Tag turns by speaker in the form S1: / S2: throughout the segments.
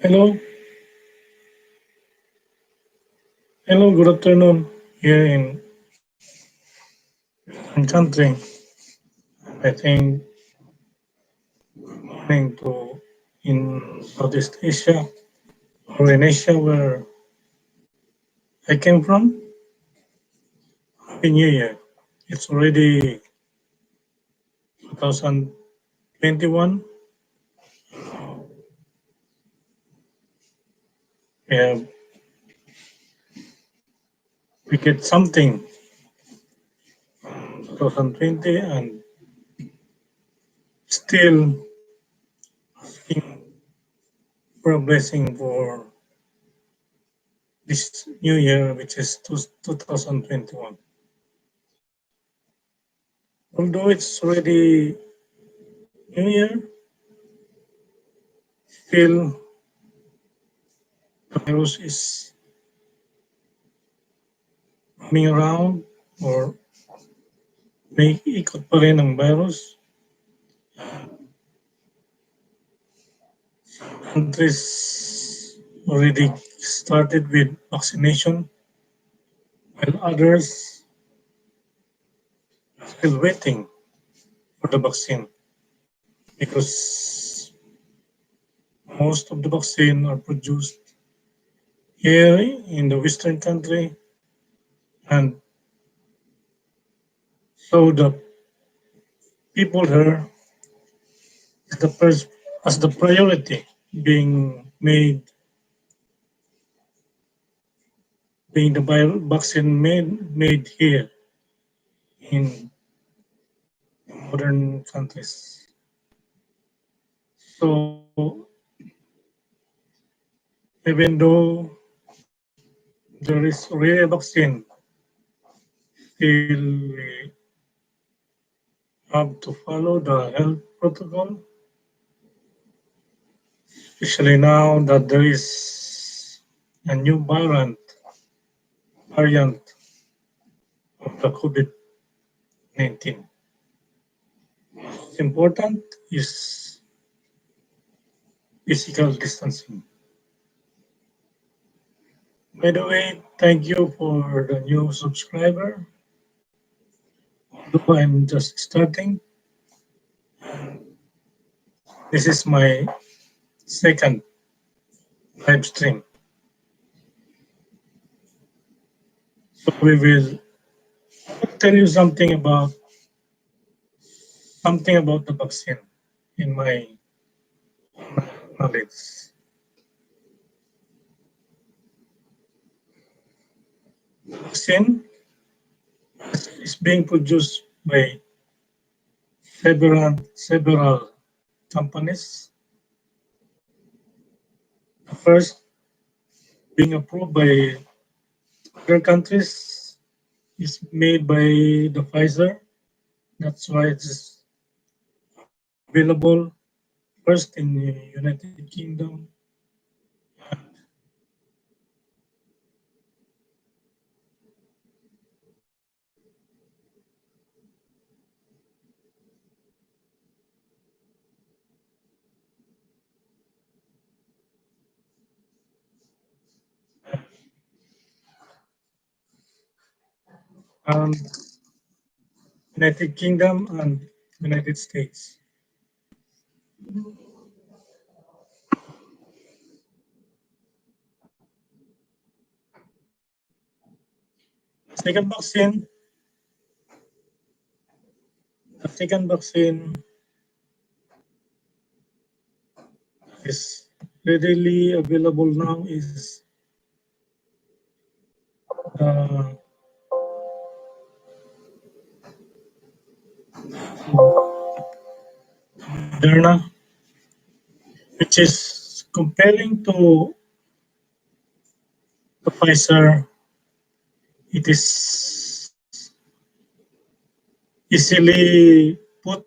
S1: Hello, hello, good afternoon here in country. I think morning to in Southeast Asia or in Asia where I came from. Happy New Year. It's already 2021. Yeah, we get something 2020 and still asking for a blessing for this new year, which is 2021. Although it's already New Year, still the virus is roaming around or may ikot pa rin ang virus. Countries already started with vaccination, while others are still waiting for the vaccine because most of the vaccine are produced here in the Western country, and so the people here is the first as the priority being made, being the vaccine made here in modern countries. So even though there is already a vaccine, still we have to follow the health protocol, especially now that there is a new variant of the COVID-19. What's important is physical distancing. By the way, thank you for the new subscriber. Although I'm just starting, this is my second live stream. So we will tell you something about the vaccine in my knowledge. Vaccine is being produced by several companies. The first being approved by other countries is made by the Pfizer. That's why it's available first in the United Kingdom. Um, United Kingdom and United States. Second vaccine, the second vaccine is readily available now is uh, Moderna, which is comparing to the Pfizer. It is easily put.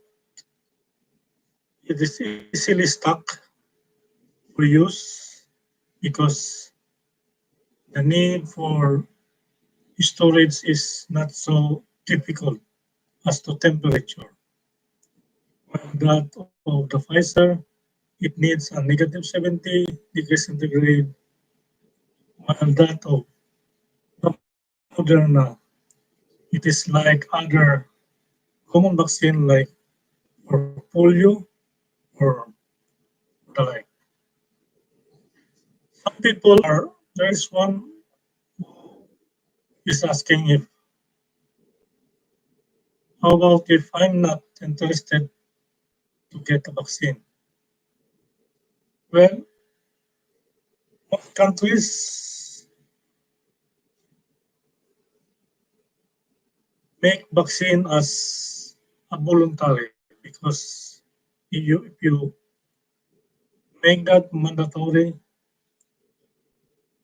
S1: It is easily stuck for use because the need for storage is not so difficult as to temperature. While that of the Pfizer it needs a negative 70 degrees centigrade, while that of the Moderna, it is like other common vaccine like for polio or the like. Some people are, there is one is asking if, how about if I'm not interested to get a vaccine? Well, most countries make vaccine as a voluntary because if you make that mandatory,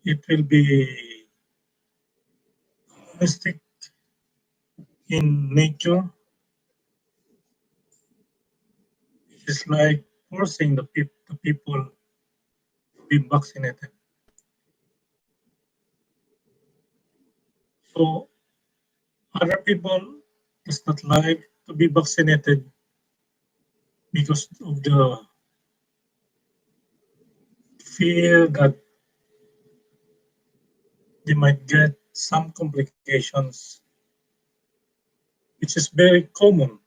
S1: it will be mistake in nature. It's like forcing the people to be vaccinated. So other people does not like to be vaccinated because of the fear that they might get some complications, which is very common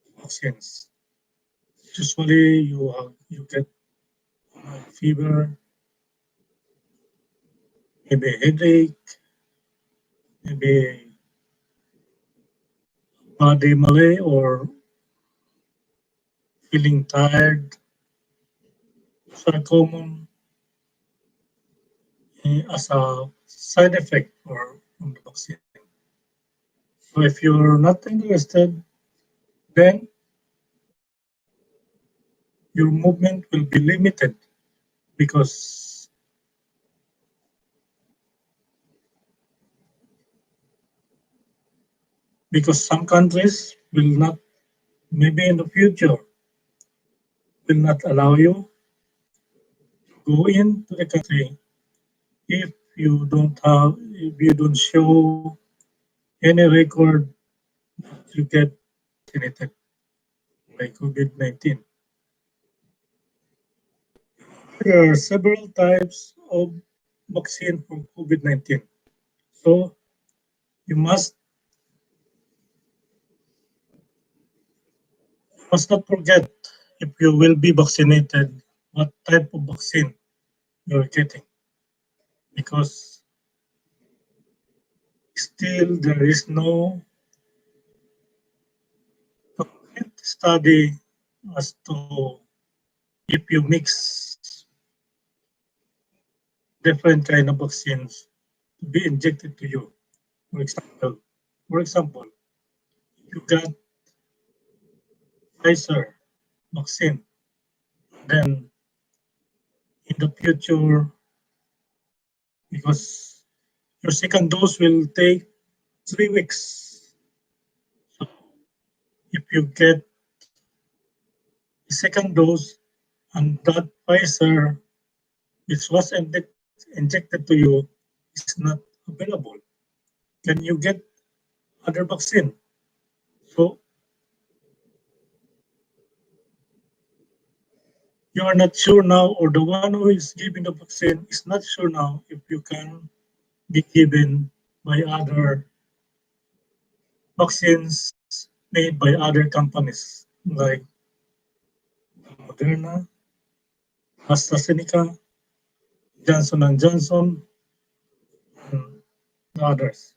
S1: in vaccines. Usually you get fever, maybe a headache, maybe body malaise or feeling tired. Those are common as a side effect from the vaccine. So if you're not interested, then your movement will be limited because some countries will not, maybe in the future, will not allow you to go into the country if if you don't show any record you get vaccinated by COVID-19. There are several types of vaccine for COVID-19. So you must not forget if you will be vaccinated, what type of vaccine you're getting, because still there is no complete study as to if you mix different kind of vaccines to be injected to you. For example, you got Pfizer vaccine, then in the future, because your second dose will take 3 weeks. So if you get the second dose and that Pfizer which was injected to you is not available, can you get other vaccine? So you are not sure now, or the one who is giving the vaccine is not sure now if you can be given by other vaccines made by other companies like Moderna, AstraZeneca, Johnson and Johnson, and others.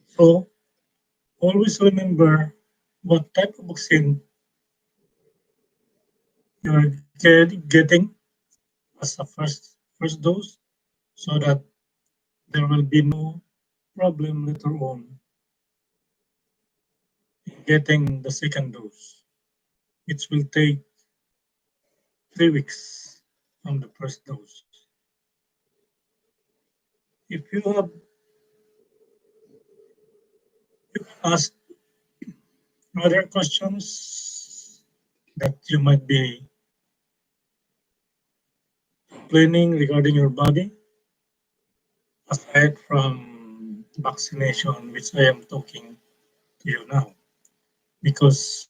S1: So always remember what type of vaccine you're getting as a first dose, so that there will be no problem later on in getting the second dose, which will take 3 weeks from the first dose. If you have asked other questions that you might be planning regarding your body, aside from vaccination, which I am talking to you now, because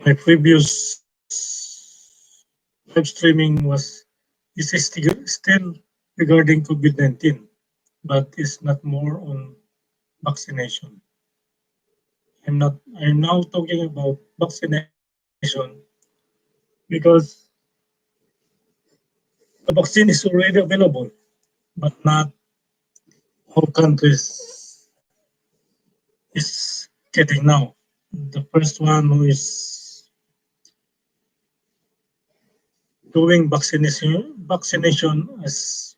S1: my previous live streaming is still regarding COVID-19, but it's not more on vaccination. I'm now talking about vaccination because the vaccine is already available, but not all countries is getting now. The first one who is doing vaccination as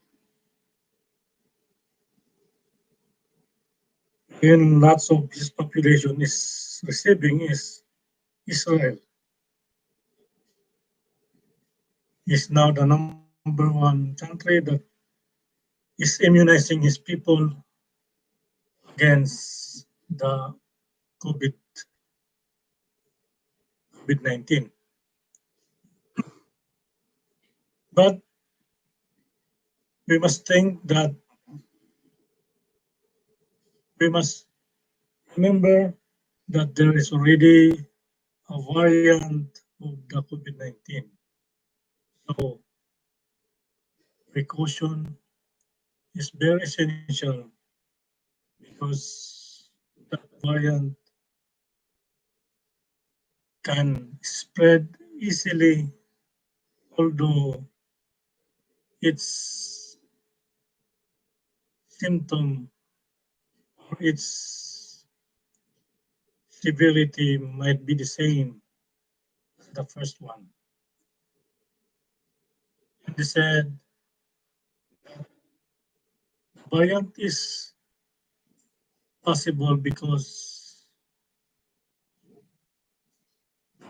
S1: in lots of his population is receiving is Israel. Is now the number one country that is immunizing his people against the COVID COVID-19. But we must think that we must remember that there is already a variant of the COVID-19. So precaution is very essential because that variant can spread easily, although its symptom or its severity might be the same as the first one. And they said variant is possible because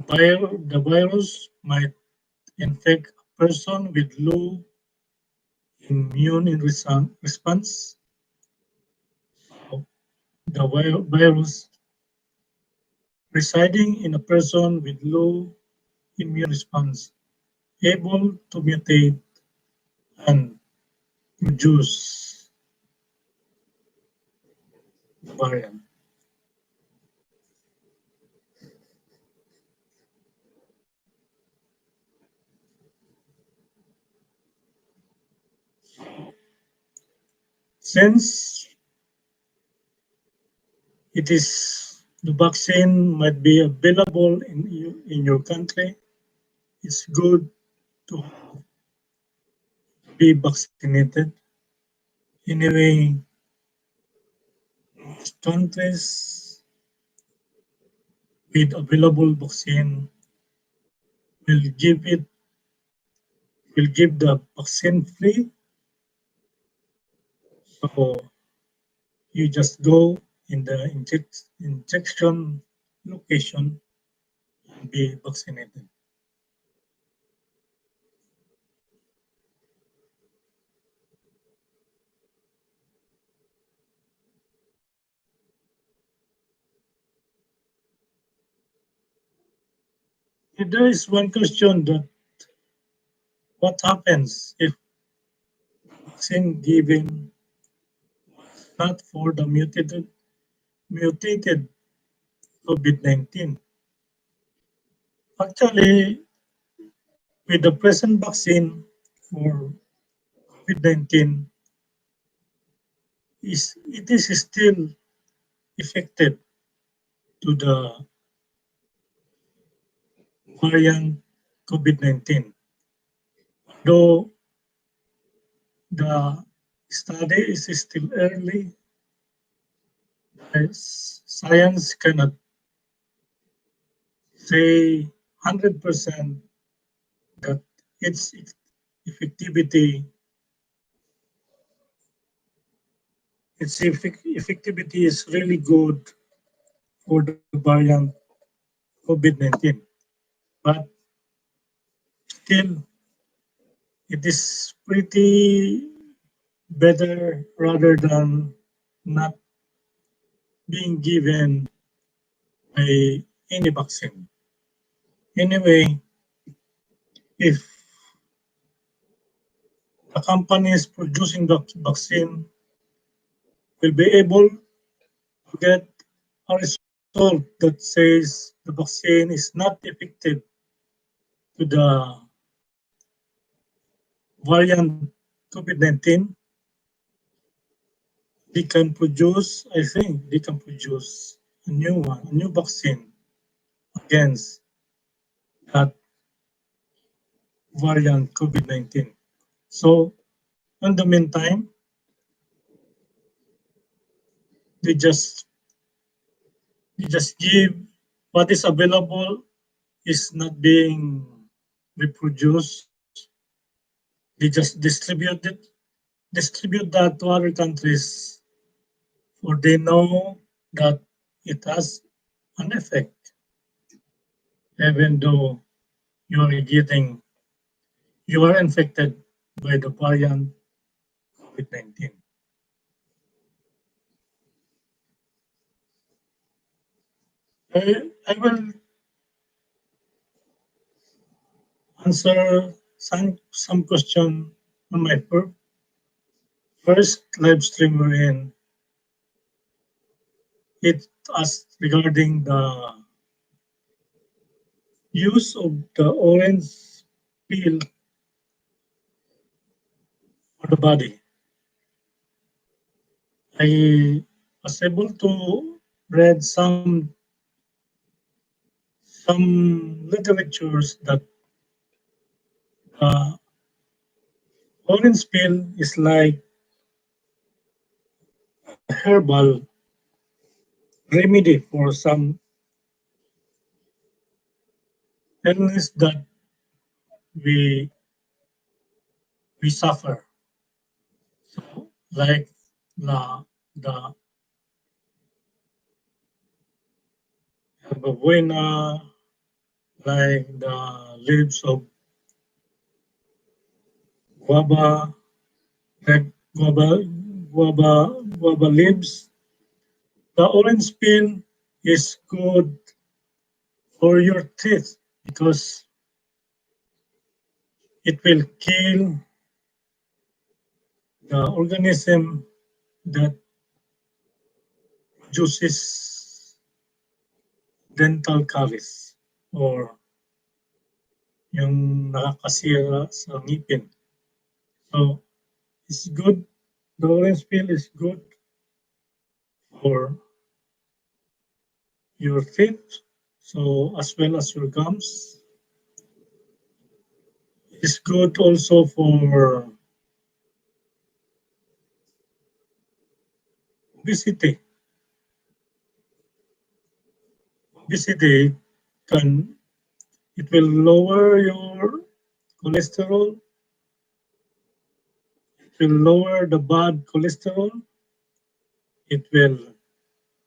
S1: the virus might infect a person with low immune response. The virus residing in a person with low immune response able to mutate and produce the variant. Since it is the vaccine might be available in your country, it's good to be vaccinated. Anyway, most countries with available vaccine will give the vaccine free. So you just go in the injection location and be vaccinated. If there is one question that what happens if vaccine given not for the mutated COVID-19? Actually, with the present vaccine for COVID-19, it is still effective to the variant COVID-19. Though the study is still early, science cannot say 100% that its effectivity effectivity is really good for the variant COVID-19. But still, it is pretty better rather than not being given any vaccine. Anyway, if the companies producing the vaccine will be able to get a result that says the vaccine is not effective to the variant COVID-19, they can produce, I think, they can produce a new one, a new vaccine against that variant COVID-19. So, in the meantime, they just they just give what is available is not being reproduced. They just distribute that to other countries, for they know that it has an effect, even though you are getting you are infected by the variant COVID-19. I will answer some question on my first live stream we're in. It asked regarding the use of the orange peel for the body. I was able to read some literatures that uh, orange peel is like a herbal remedy for some illness that we we suffer. So like the herbabuena, like the leaves of guava, like guava leaves. The orange peel is good for your teeth because it will kill the organism that produces dental caries or yung nakakasira sa ngipin. So it's good. The orange peel is good for your teeth, so as well as your gums. It's good also for obesity. Obesity can it will lower your cholesterol. It will lower the bad cholesterol. It will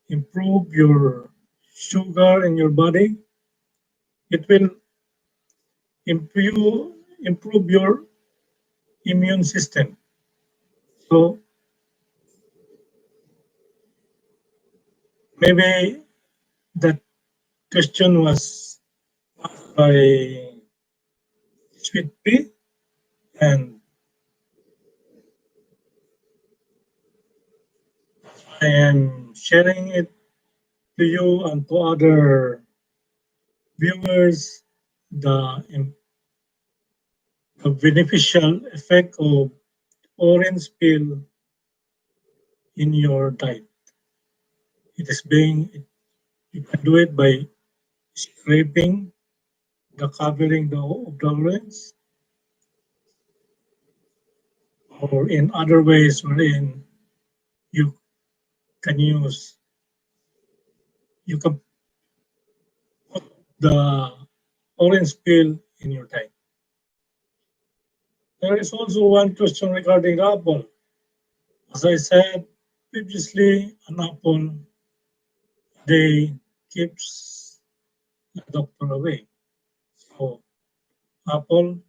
S1: improve your sugar in your body. It will improve improve your immune system. So maybe that question was asked by Sweet Pea, and I am sharing it to you and to other viewers the, the beneficial effect of orange peel in your diet. It is being you can do it by scraping the covering of the orange, or in other ways wherein you can use you can put the orange peel in your diet. There is also one question regarding the apple. As I said previously, an apple they keeps the doctor away. So apple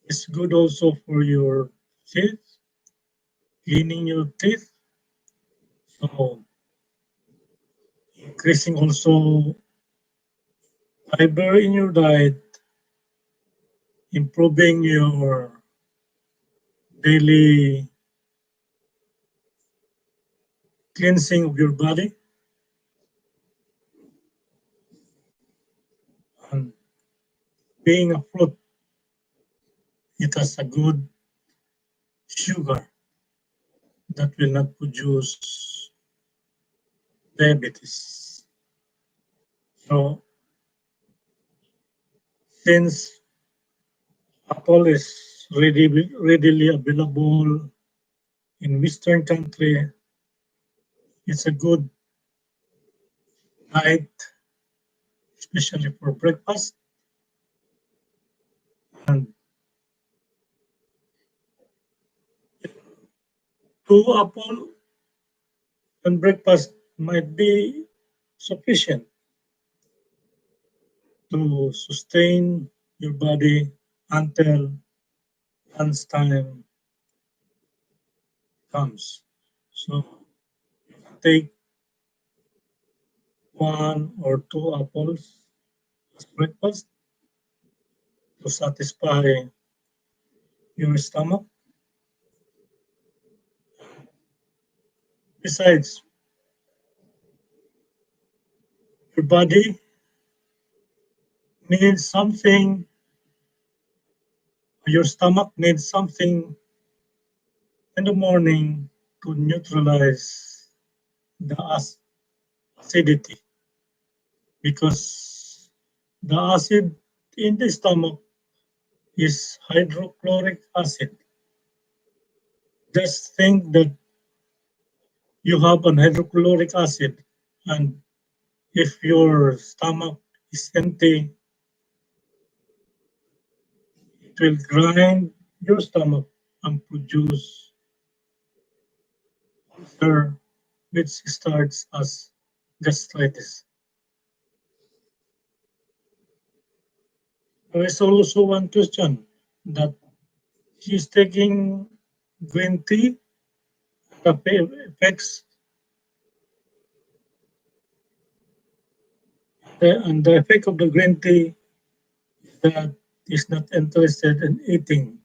S1: is good also for your teeth, cleaning your teeth. So increasing also fiber in your diet, improving your daily cleansing of your body. Being a fruit, it has a good sugar that will not produce diabetes. So since apple is readily available in Western country, it's a good diet, especially for breakfast. And two apple and breakfast might be sufficient to sustain your body until lunchtime comes. So take one or two apples as breakfast to satisfy your stomach. Besides, your body needs something, your stomach needs something in the morning to neutralize the acidity because the acid in the stomach is hydrochloric acid. Just think that you have an hydrochloric acid, and if your stomach is empty, it will grind your stomach and produce ulcer, which starts as gastritis. There is also one question that she's taking green tea affects and the effect of the green tea that is not interested in eating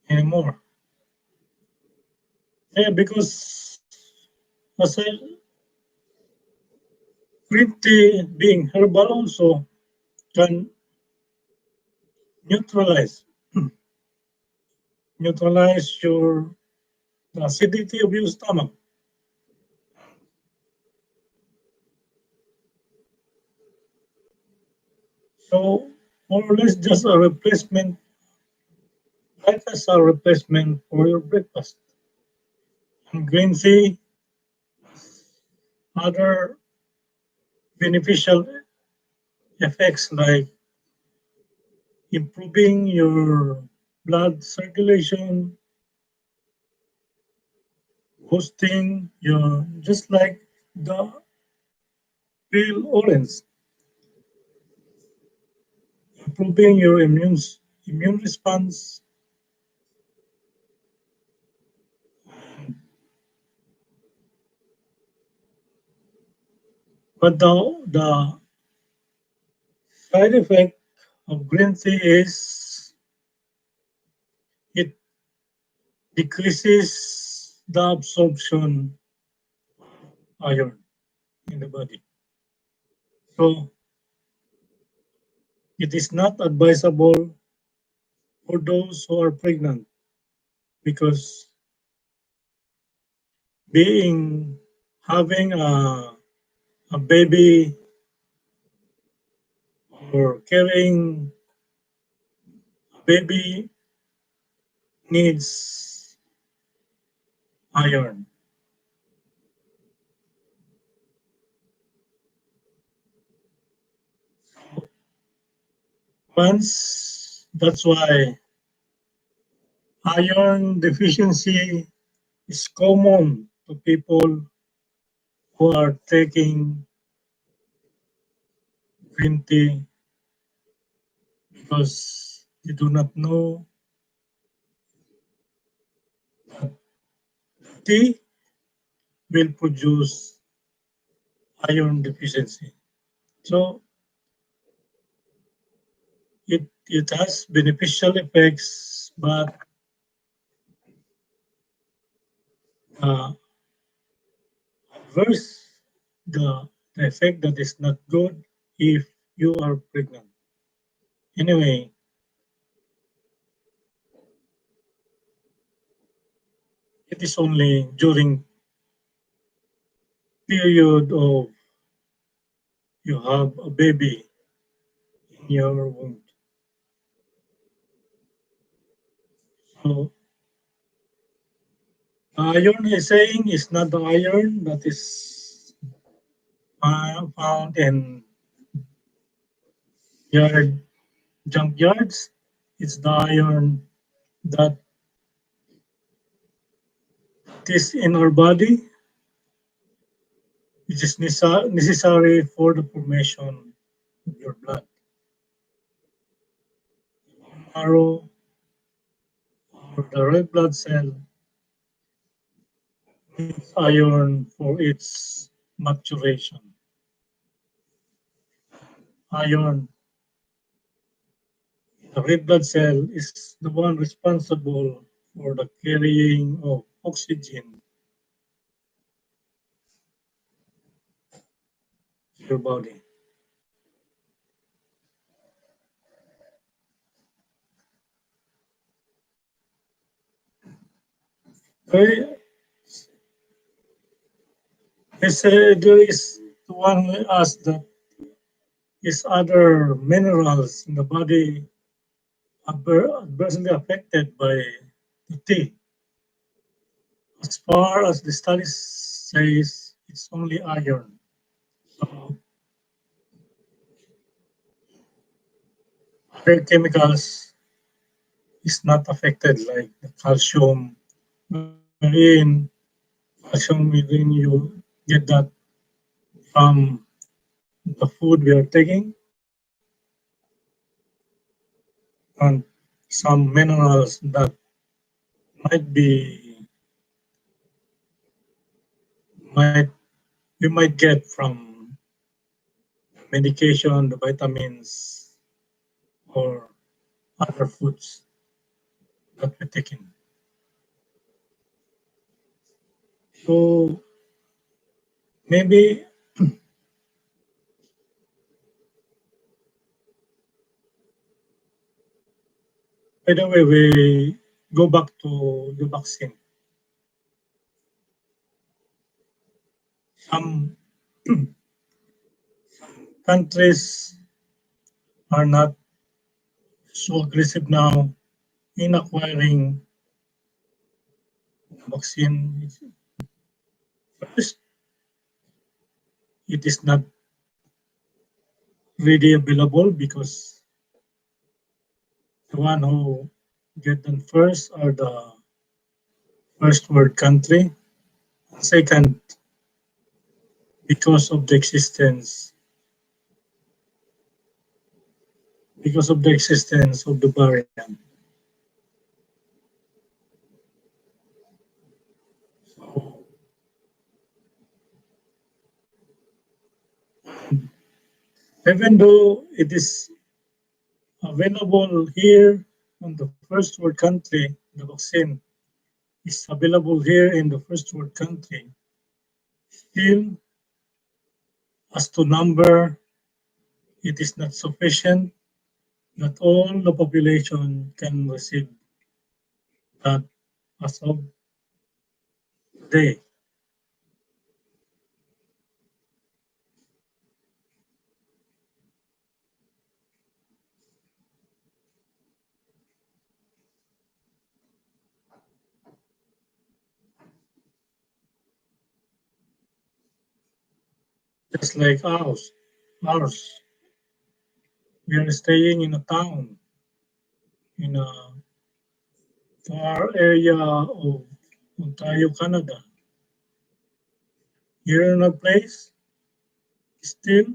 S1: anymore. Yeah, because as a green tea being herbal also can neutralize neutralize your the acidity of your stomach. So more or less just a replacement, like as a replacement for your breakfast. And green tea, other beneficial effects like improving your blood circulation, boosting your just like the peel orange, improving your immune response. But the side effect of green tea is it decreases the absorption iron in the body. So it is not advisable for those who are pregnant because being having a baby or carrying a baby needs iron. Once that's why iron deficiency is common to people who are taking green tea because they do not know that tea will produce iron deficiency. So it has beneficial effects, but uh, adverse the effect that is not good if you are pregnant. Anyway, it is only during period of you have a baby in your womb. So iron is saying is not the iron that is found in yard junkyards. It's the iron that is in our body, which is necessary for the formation of your blood. Marrow or the red blood cell needs iron for its maturation. Iron, the red blood cell is the one responsible for the carrying of oxygen to your body. There there is one who asked that is other minerals in the body adversely affected by the tea. As far as the studies says, it's only iron. So other chemicals is not affected like the calcium, wherein calcium within you get that from the food we are taking, and some minerals that might be might we might get from medication, the vitamins, or other foods that we're taking. So maybe, by the way, we go back to the vaccine. Some countries are not so aggressive now in acquiring vaccine. First, it is not ready available because the one who get them first are the first world country. Second, because of the existence of the variant. So even though it is available here in the first world country, the vaccine is available here in the first world country. Still, as to number, it is not sufficient that all the population can receive that as of today. Just like ours, we are staying in a town, in a far area of Ontario, Canada. Here in a place, still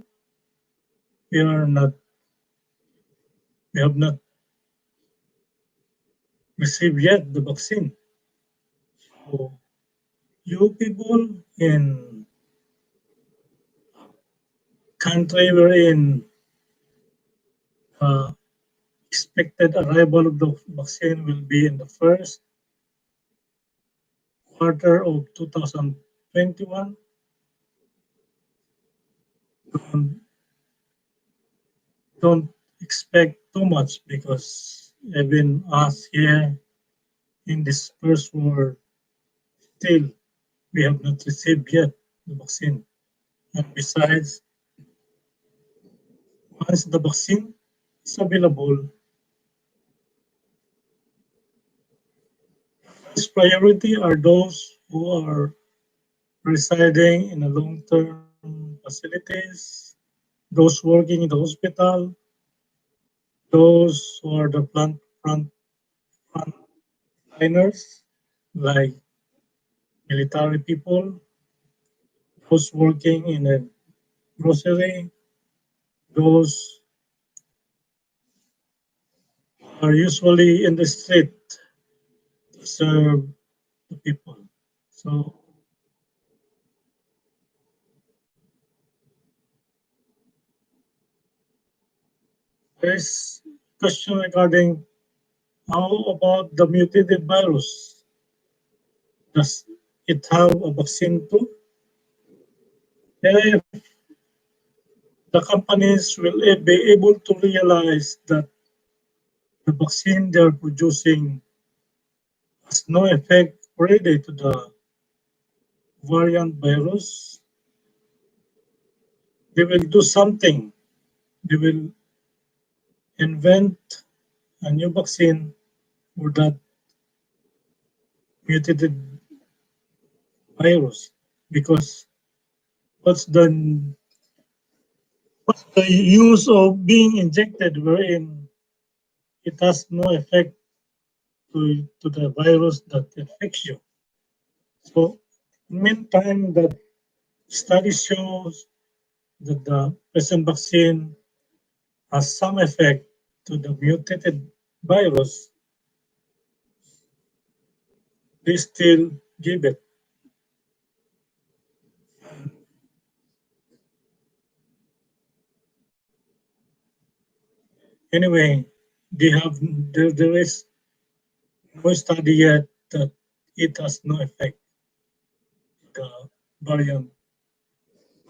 S1: we are not, we have not received yet the vaccine. So you people in country wherein uh, expected arrival of the vaccine will be in the first quarter of 2021. Don't, don't expect too much because even us here in this first world, still we have not received yet the vaccine. And besides, once the vaccine is available, first priority are those who are residing in a long-term facilities, those working in the hospital, those who are the frontliners, like military people, those working in a grocery, those are usually in the street to serve the people. So there's question regarding how about the mutated virus? Does it have a vaccine too? If the companies will be able to realize that the vaccine they are producing has no effect already to the variant virus, they will do something. They will invent a new vaccine for that mutated virus because what's the what's the use of being injected wherein it has no effect to the virus that infects you. So meantime that study shows that the present vaccine has some effect to the mutated virus, they still give it. Anyway, they have there is no study yet that it has no effect the variant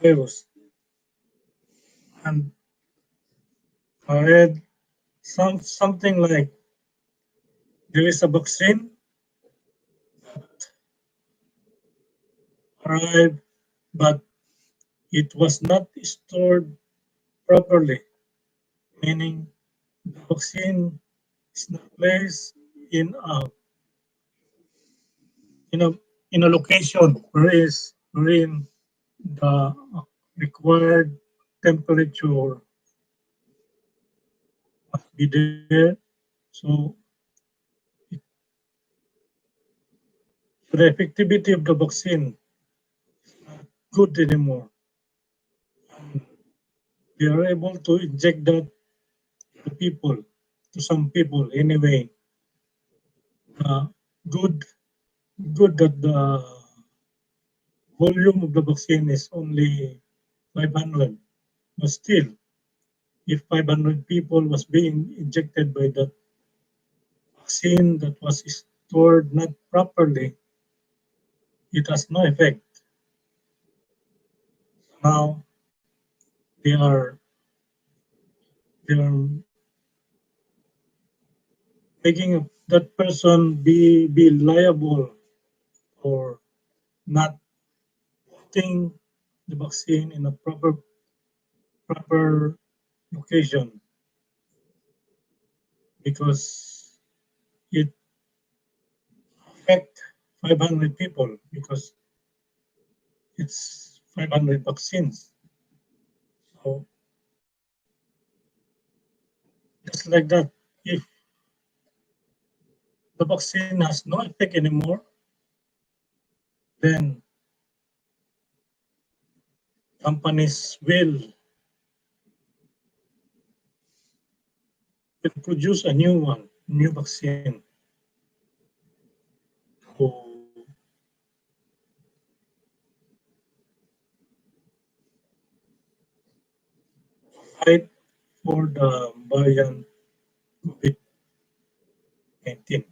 S1: virus. And I read something like there is a vaccine arrived, but it was not stored properly, meaning the vaccine is not placed in a in a location wherein the required temperature must be there. So the effectivity of the vaccine good anymore. They are able to inject that to people, to some people anyway. Uh, good, good that the volume of the vaccine is only 500, but still, if 500 people was being injected by that vaccine that was stored not properly, it has no effect. Now they are they are making that person be liable for not putting the vaccine in a proper location because it affect 500 people because it's 500 vaccines. So just like that, if the vaccine has no effect anymore, then companies will produce a new one, new vaccine to fight for the variant COVID-19.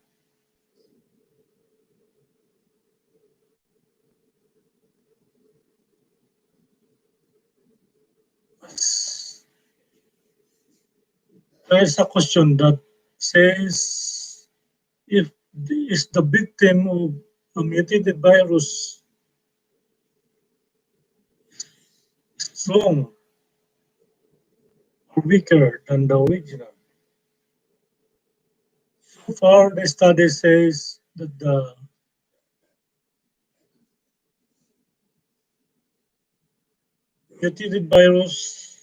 S1: there is a question that says if is the victim of a mutated virus strong or weaker than the original. So far, the study says that the mutated virus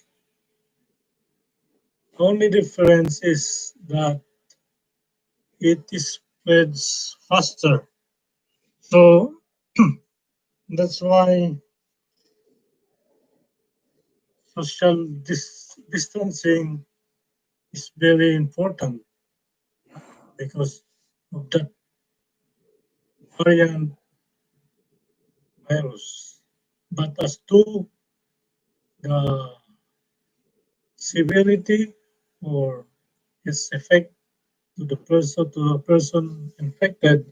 S1: only difference is that it spreads faster. So that's why social distancing is very important because of that variant virus. But as to the severity or its effect to the person infected,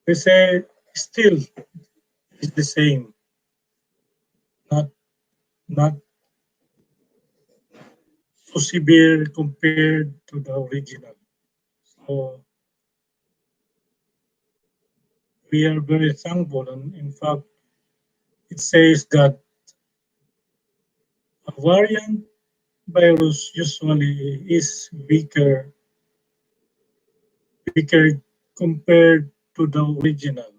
S1: they say still is the same, not not so severe compared to the original. So we are very thankful, and in fact, it says that a variant virus usually is weaker compared to the original.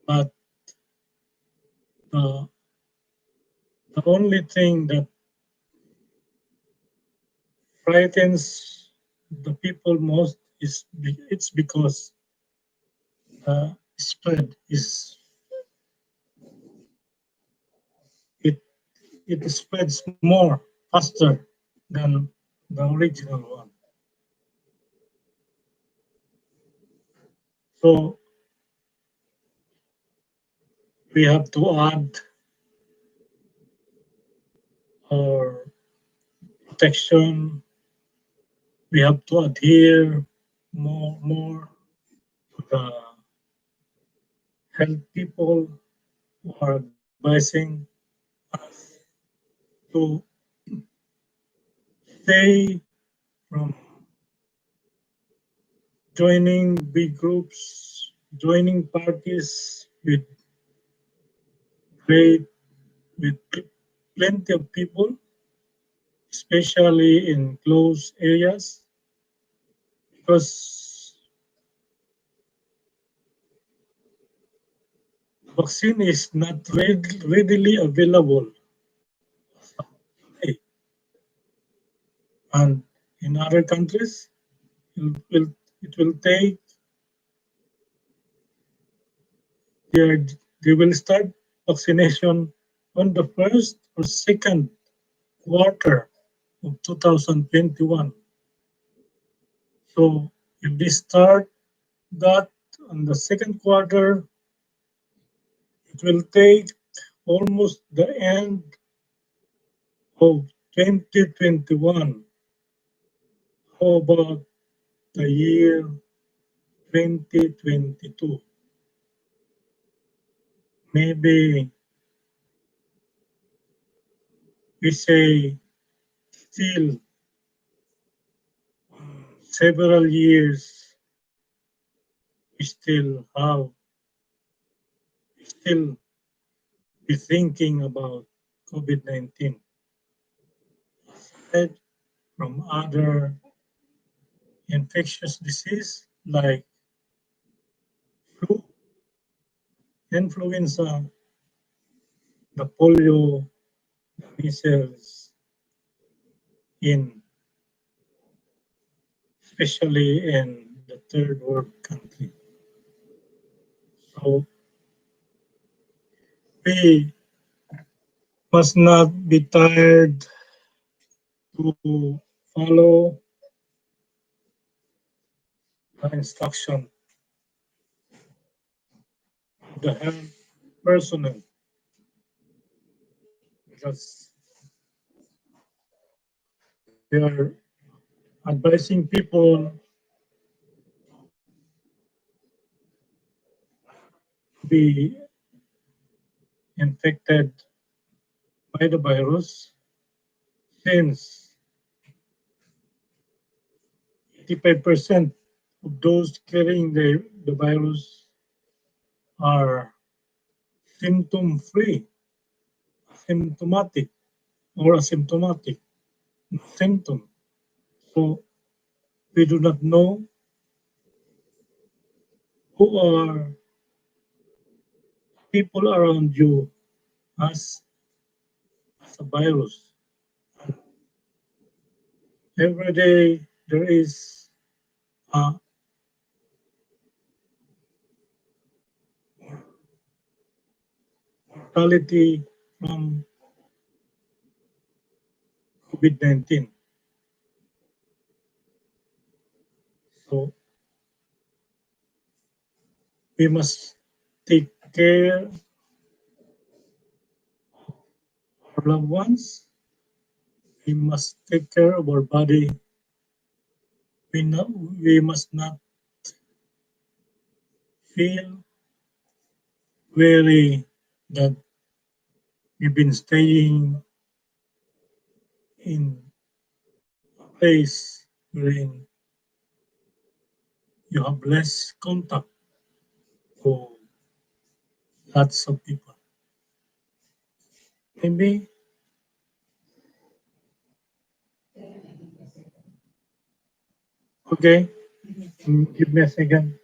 S1: But the, the only thing that frightens the people most is it's because spread is it it spreads more faster than the original one. So we have to add our protection. We have to adhere more to the health people who are advising us to stay from joining big groups, joining parties great with plenty of people, especially in close areas, because vaccine is not readily available today. And in other countries, it will take their, they will start vaccination on the first or second quarter of 2021. So if they start that on the second quarter, it will take almost the end of 2021. How about the year 2022? Maybe we say still several years we still be thinking about COVID-19 aside from other infectious disease like flu, influenza, the polio, the measles, in especially in the third world country. So we must not be tired to follow the instruction of the health personnel because they are advising people to be infected by the virus. since 85% of those carrying the virus are symptom free, symptomatic or asymptomatic, no symptom. So we do not know who are people around you as, as a virus. And every day there is a mortality from COVID-19. So we must take care of our loved ones. We must take care of our body. We must not feel weary that we've been staying in a place wherein you have less contact with lots of people. Maybe, okay, give me a second.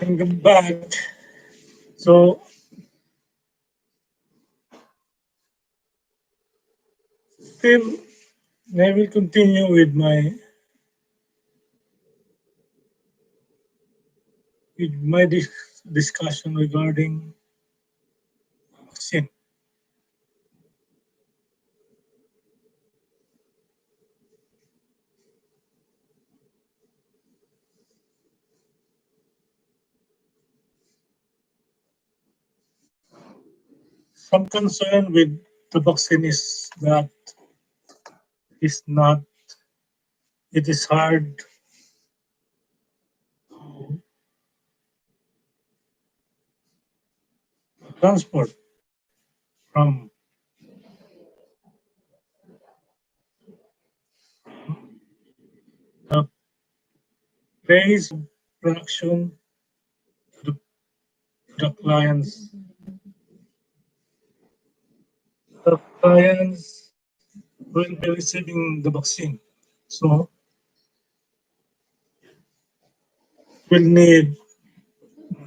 S1: And come back. So still, I will continue with my discussion regarding vaccine. Some concern with the vaccine is that it's not. It is hard to transport from the place of production to the clients. The clients will be receiving the vaccine. So we'll need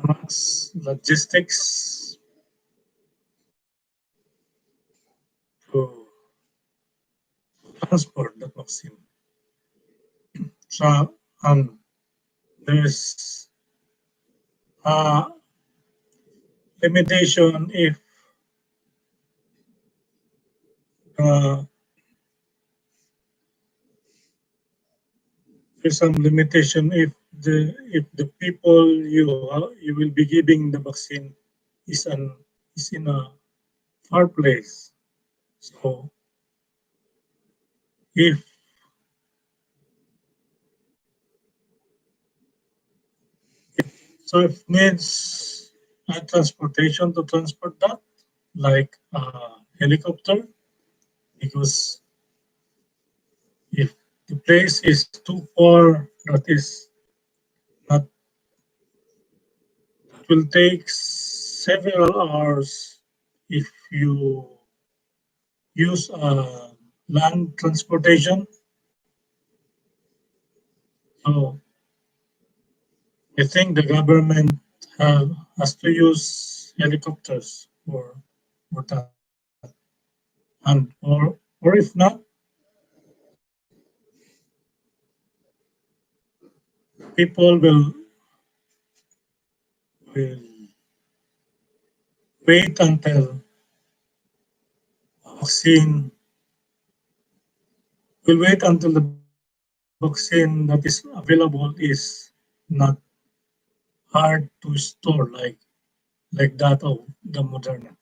S1: mass logistics to transport the vaccine. So there's a limitation if uh, there's some limitation if the people you will be giving the vaccine is an is in a far place. So if if needs a transportation to transport that, like a helicopter, because if the place is too far, that is not, it will take several hours if you use land transportation. So I think the government has to use helicopters for that, and or if not, people will wait until vaccine will wait until the vaccine that is available is not hard to store like that of the Moderna.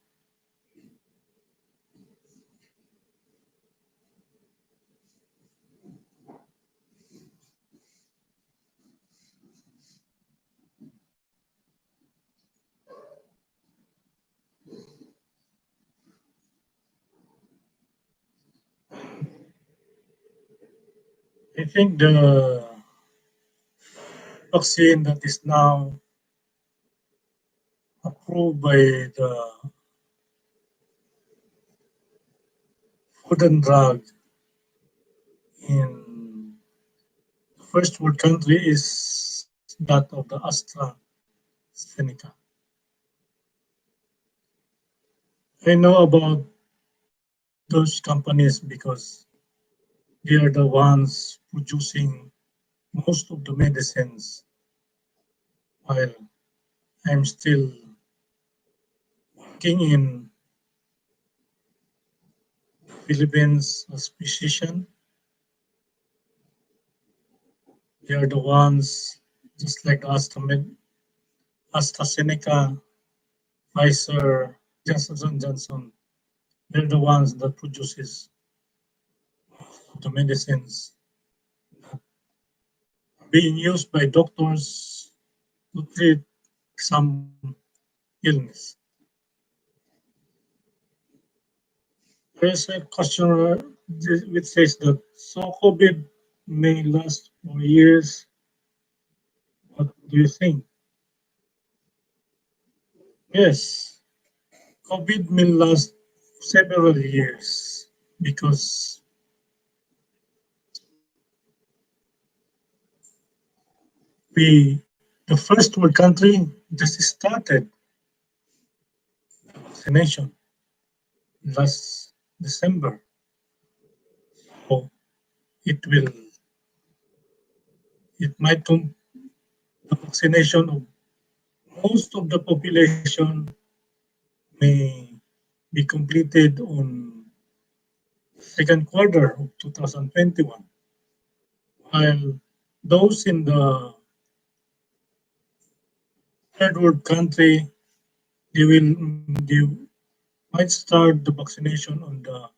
S1: I think the vaccine that is now approved by the Food and Drug in first world country is that of the AstraZeneca. I know about those companies because they are the ones producing most of the medicines while I'm still working in Philippines as physician. They are the ones just like AstraZeneca, Pfizer, Johnson Johnson. They're the ones that produces the medicines being used by doctors to treat some illness. There's a question which says that so COVID may last for years. What do you think? Yes, COVID may last several years because the first world country just started vaccination last December. So it will it might the vaccination of most of the population may be completed on second quarter of 2021, while those in the third world country they might start the vaccination on the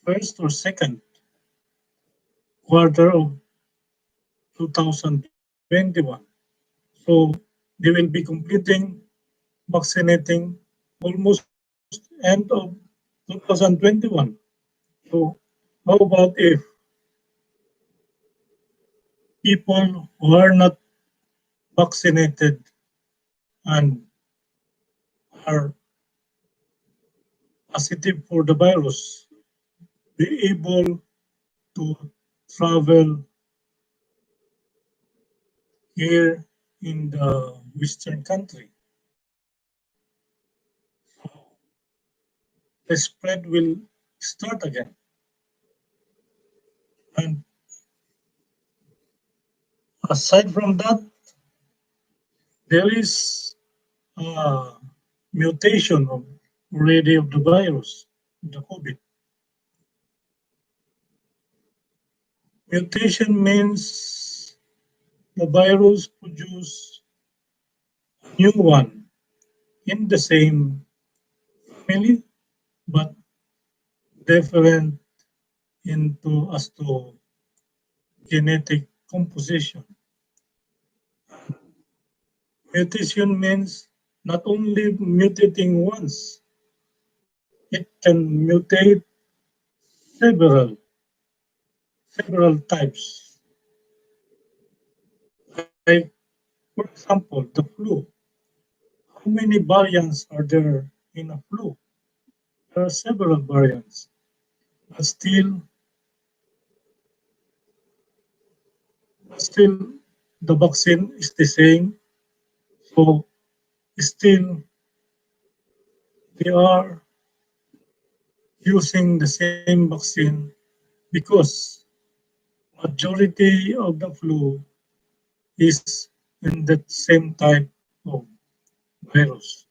S1: first or second quarter of 2021. So they will be completing vaccinating almost end of 2021. So how about if people who are not vaccinated and are positive for the virus be able to travel here in the Western country? The spread will start again. And aside from that, there is a mutation of already of the virus, the COVID. Mutation means the virus produce a new one in the same family, but different into as to genetic composition. Mutation means not only mutating once, it can mutate several several types. Like for example, the flu. How many variants are there in a flu? There are several variants, but still the vaccine is the same. So still they are using the same vaccine because majority of the flu is in that same type of virus.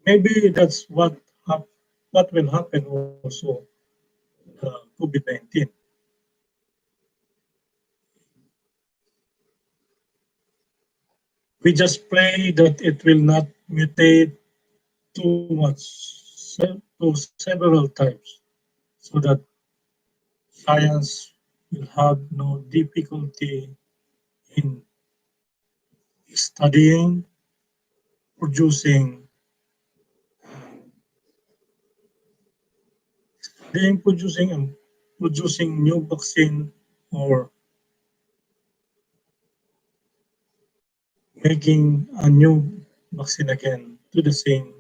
S1: Maybe that's what will happen also the COVID-19. We just pray that it will not mutate too much to several types so that science will have no difficulty in studying, producing, producing and producing new vaccine or making a new vaccine again to the same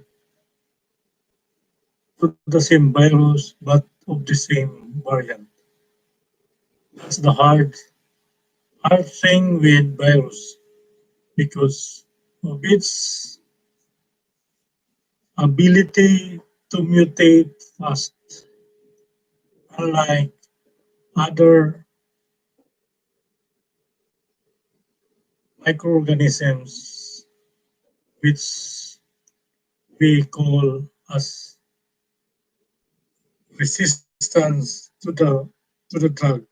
S1: virus but of the same variant. That's the hard thing with virus because of its ability to mutate fast, unlike other microorganisms which we call as resistance to the drug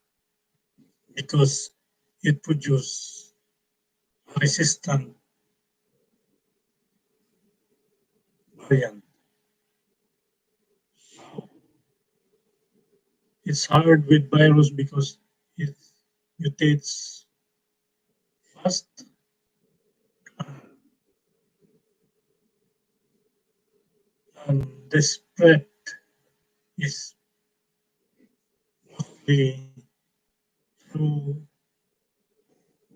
S1: because it produces resistant variant. It's hard with virus because it mutates fast and the spread is mostly through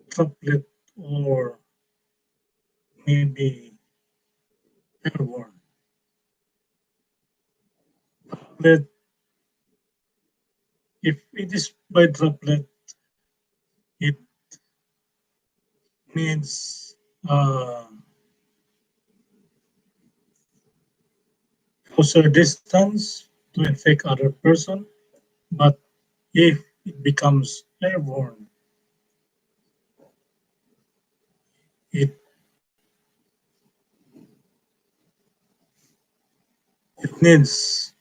S1: droplet or maybe airborne. Droplet, if it is by droplet, it needs closer distance to infect other person. But if it becomes airborne, it, it needs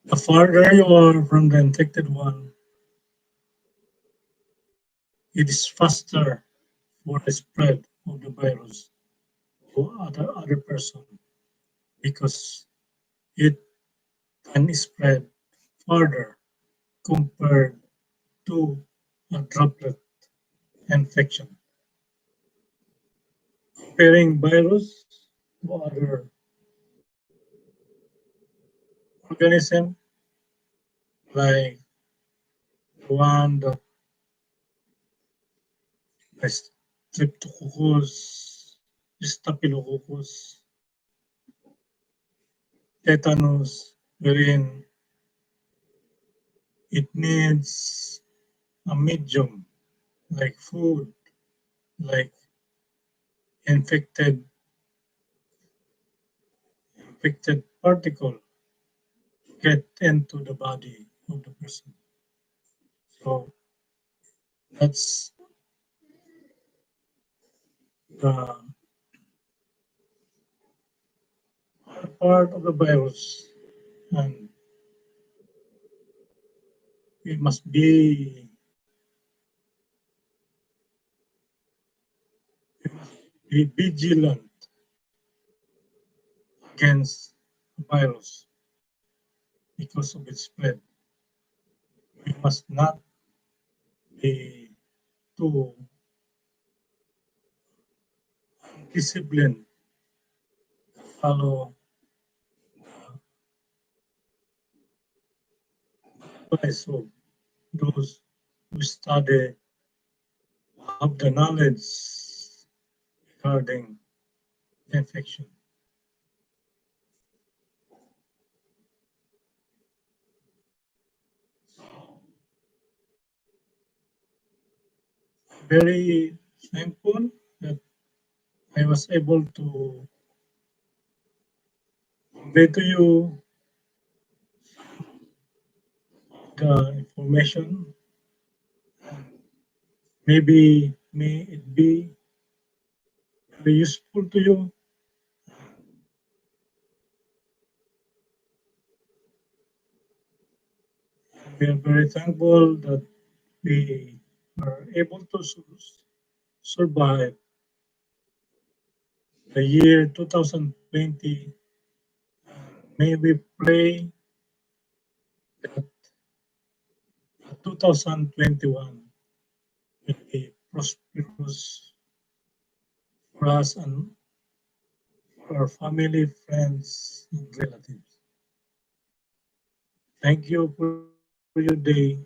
S1: the farther you are from the infected one, it is faster for the spread of the virus to other person because it can spread further compared to a droplet infection. Comparing virus to other organism like the one that has streptococcus, staphylococcus, tetanus, wherein it needs a medium like food, like infected infected particle get into the body of the person. So that's the part of the virus, and we must be vigilant against the virus because of its spread. We must not be too disciplined to follow the advice of those who study, have the knowledge regarding infection. very thankful that I was able to convey to you the information. Maybe may it be very useful to you. We are very thankful that we are able to survive the year 2020. May we pray that 2021 will be prosperous for us and for our family, friends, and relatives. Thank you for your day.